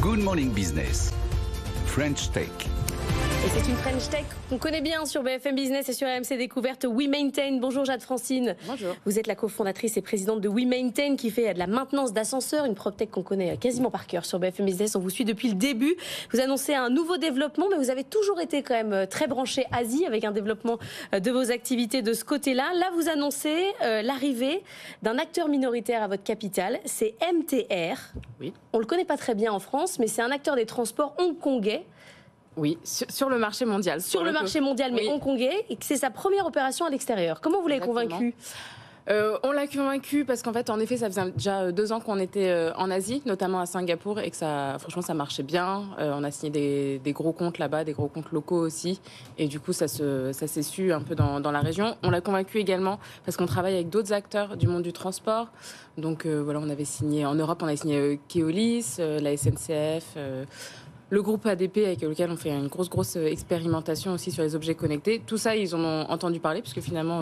Good Morning Business, French Tech. Et c'est une French Tech qu'on connaît bien sur BFM Business et sur RMC Découverte, WeMaintain. Bonjour Jade-Francine. Bonjour. Vous êtes la cofondatrice et présidente de WeMaintain qui fait de la maintenance d'ascenseurs, une PropTech qu'on connaît quasiment par cœur sur BFM Business. On vous suit depuis le début. Vous annoncez un nouveau développement, mais vous avez toujours été quand même très branché Asie avec un développement de vos activités de ce côté-là. Là, vous annoncez l'arrivée d'un acteur minoritaire à votre capitale, c'est MTR. Oui. On le connaît pas très bien en France, mais c'est un acteur des transports hongkongais. Oui, sur le marché mondial. Sur le marché mondial, mais oui. Hongkongais, et que c'est sa première opération à l'extérieur. Comment vous l'avez convaincu ? On l'a convaincu parce qu'en fait, en effet, ça faisait déjà 2 ans qu'on était en Asie, notamment à Singapour, et que franchement, ça marchait bien. On a signé des gros comptes là-bas, des gros comptes locaux aussi, et du coup, ça s'est su un peu dans la région. On l'a convaincu également parce qu'on travaille avec d'autres acteurs du monde du transport. Donc voilà, on avait signé en Europe, on a signé Keolis, la SNCF. Le groupe ADP avec lequel on fait une grosse expérimentation aussi sur les objets connectés. Tout ça, ils en ont entendu parler puisque finalement,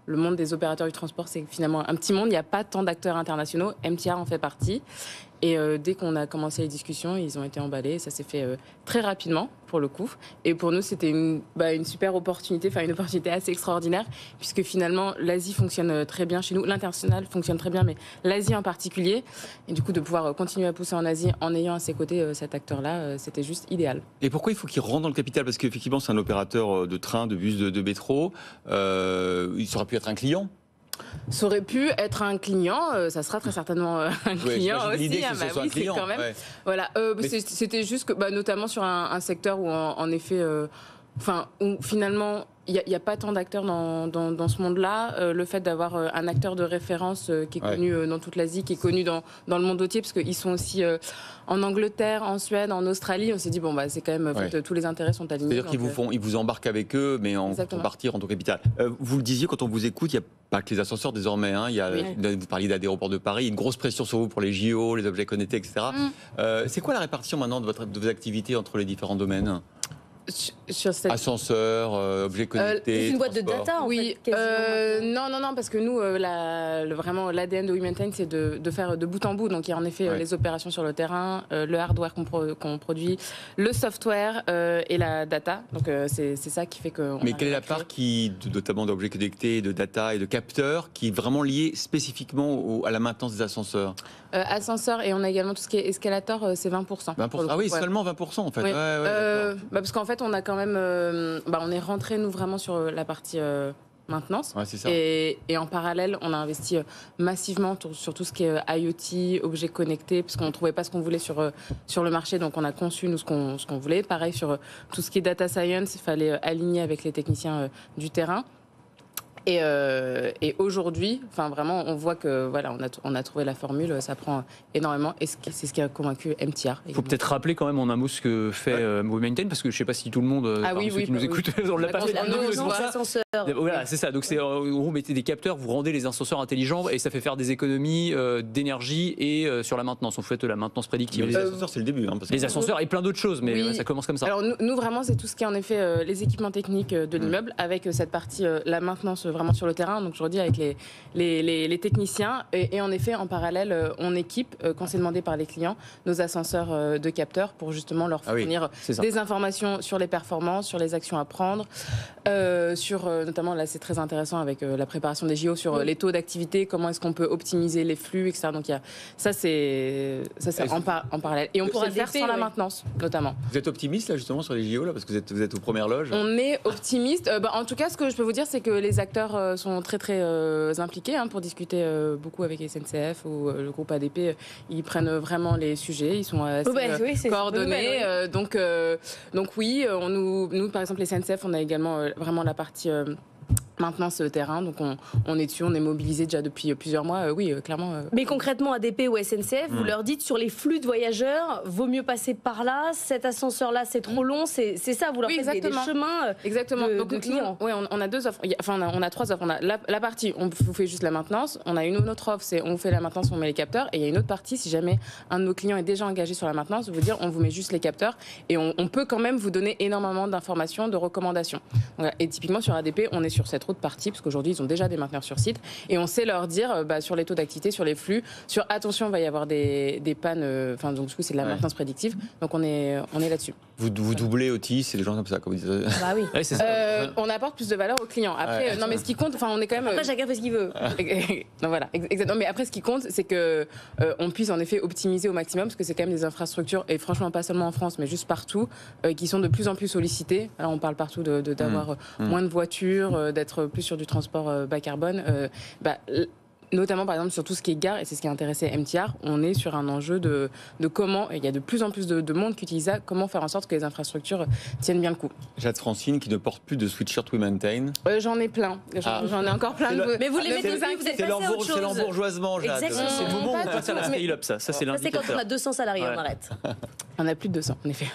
le monde des opérateurs du transport, c'est finalement un petit monde. Il n'y a pas tant d'acteurs internationaux. MTR en fait partie. Et dès qu'on a commencé les discussions, ils ont été emballés. Ça s'est fait très rapidement, pour le coup. Et pour nous, c'était une super opportunité, une opportunité assez extraordinaire, puisque finalement, l'Asie fonctionne très bien chez nous. L'international fonctionne très bien, mais l'Asie en particulier. Et du coup, de pouvoir continuer à pousser en Asie en ayant à ses côtés cet acteur-là, c'était juste idéal. Et pourquoi il faut qu'il rentre dans le capital ? Parce qu'effectivement, c'est un opérateur de train, de bus, de métro. Il aurait pu être un client. Ça aurait pu être un client, ça sera très certainement un client aussi. L'idée que ce soit un client. C'est quand même. Ouais. Voilà, c'était juste que, notamment sur un secteur où en effet, où finalement il n'y a pas tant d'acteurs dans ce monde-là. Le fait d'avoir un acteur de référence qui est connu dans toute l'Asie, qui est connu dans le monde entier, parce qu'ils sont aussi en Angleterre, en Suède, en Australie, on s'est dit c'est quand même tous les intérêts sont alignés. C'est-à-dire qu'ils vous embarquent avec eux, mais en partie en tant que capital. Vous le disiez, quand on vous écoute, il n'y a pas que les ascenseurs désormais. Vous parliez d'Aéroport de Paris, une grosse pression sur vous pour les JO, les objets connectés, etc. C'est quoi la répartition maintenant de vos activités entre les différents domaines ? Sur cette... Ascenseur, objets connectés. C'est une boîte de data, en fait, quasiment. Non, parce que nous, vraiment, l'ADN de WeMaintain, c'est de faire de bout en bout. Donc, il y a en effet les opérations sur le terrain, le hardware qu'on produit, le software et la data. Donc, c'est ça qui fait que... Mais quelle est la part notamment d'objets connectés, de data et de capteurs, qui est vraiment liée spécifiquement à la maintenance des ascenseurs ? Ascenseur, et on a également tout ce qui est escalator, c'est 20%. 20%. Ah oui, seulement 20% en fait. Oui. Parce qu'en fait, on a quand même, on est rentré nous vraiment sur la partie maintenance. Ouais, c'est ça. Et en parallèle, on a investi massivement sur tout ce qui est IoT, objets connectés, parce qu'on ne trouvait pas ce qu'on voulait sur le marché, donc on a conçu nous ce qu'on voulait. Pareil sur tout ce qui est data science, il fallait aligner avec les techniciens du terrain. Et aujourd'hui, vraiment, on voit que on a trouvé la formule, ça prend énormément, et c'est ce qui a convaincu MTR. Il faut peut-être rappeler quand même en un mot ce que fait WeMaintain, parce que je ne sais pas si tout le monde, ceux qui nous écoutent, on l'a pas fait. Voilà, c'est ça. Donc c'est vous mettez des capteurs, vous rendez les ascenseurs intelligents, et ça fait faire des économies d'énergie et sur la maintenance. On fait de la maintenance prédictive. Mais les ascenseurs, c'est le début. Les ascenseurs et plein d'autres choses, mais ça commence comme ça. Alors nous vraiment, c'est tout ce qui est en effet les équipements techniques de l'immeuble, avec cette partie la maintenance vraiment sur le terrain, donc je redis avec les techniciens, et en effet en parallèle on équipe, quand c'est demandé par les clients, nos ascenseurs de capteurs pour justement leur fournir des informations sur les performances, sur les actions à prendre, sur notamment là c'est très intéressant avec la préparation des JO, sur les taux d'activité, comment est-ce qu'on peut optimiser les flux, etc. Donc il y a ça c'est en parallèle, et on pourra le faire sans la maintenance notamment. Vous êtes optimiste là justement sur les JO là, parce que vous êtes aux premières loges? On est optimiste. En tout cas, ce que je peux vous dire, c'est que les acteurs sont très impliqués pour discuter beaucoup avec SNCF ou le groupe ADP. Ils prennent vraiment les sujets, ils sont assez coordonnés. Donc oui, nous par exemple les SNCF, on a également vraiment la partie maintenance terrain, donc on est dessus, on est mobilisé déjà depuis plusieurs mois, clairement. Mais concrètement, ADP ou SNCF, vous leur dites sur les flux de voyageurs, vaut mieux passer par là, cet ascenseur-là c'est trop long, c'est ça, vous leur faites des chemins de clients. Oui, on a 2 offres, on a 3 offres. On a la partie, on vous fait juste la maintenance, on a une autre offre, c'est on vous fait la maintenance, on met les capteurs, et il y a une autre partie, si jamais un de nos clients est déjà engagé sur la maintenance, vous dire on vous met juste les capteurs, et on peut quand même vous donner énormément d'informations, de recommandations. Voilà. Et typiquement sur ADP, on est sur cette trop de parties, parce qu'aujourd'hui, ils ont déjà des mainteneurs sur site, et on sait leur dire sur les taux d'activité, sur les flux, sur attention, il va y avoir des pannes, donc du coup, c'est de la maintenance prédictive, donc on est là-dessus. Vous doublez Otis, c'est des gens comme ça, comme vous dites. Bah oui. Ouais, c'est ça. On apporte plus de valeur aux clients. Après, non, mais ce qui compte, on est quand même. Après, chacun fait ce qu'il veut. Non, voilà, exactement. Mais après, ce qui compte, c'est que on puisse en effet optimiser au maximum, parce que c'est quand même des infrastructures, et franchement, pas seulement en France, mais juste partout, qui sont de plus en plus sollicitées. Alors, on parle partout d'avoir moins de voitures, d'être plus sur du transport bas carbone. Notamment, par exemple, sur tout ce qui est gare, et c'est ce qui a intéressé MTR, on est sur un enjeu de comment, et il y a de plus en plus de monde qui utilise ça, comment faire en sorte que les infrastructures tiennent bien le coup. Jade Francine, qui ne porte plus de sweatshirt We Maintain. J'en ai plein. J'en ai encore plein. Mais vous les mettez plus, vous êtes passé à autre chose. C'est l'embourgeoisement, Jade. Exactement. C'est le moment où on passe à la scale-up, ça. Ça, c'est quand on a 200 salariés, on arrête. On a plus de 200, en effet.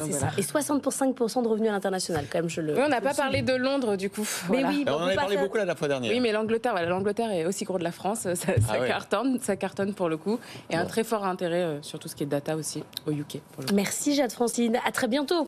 C'est ça. Et 65% de revenus à l'international, quand même, Oui, on n'a pas parlé de Londres, du coup. Mais oui, on en a parlé beaucoup la fois dernière. Oui, mais l'Angleterre est aussi gros de la France. Ça cartonne pour le coup. Et un très fort intérêt sur tout ce qui est data aussi au UK. Merci Jade Francine. À très bientôt.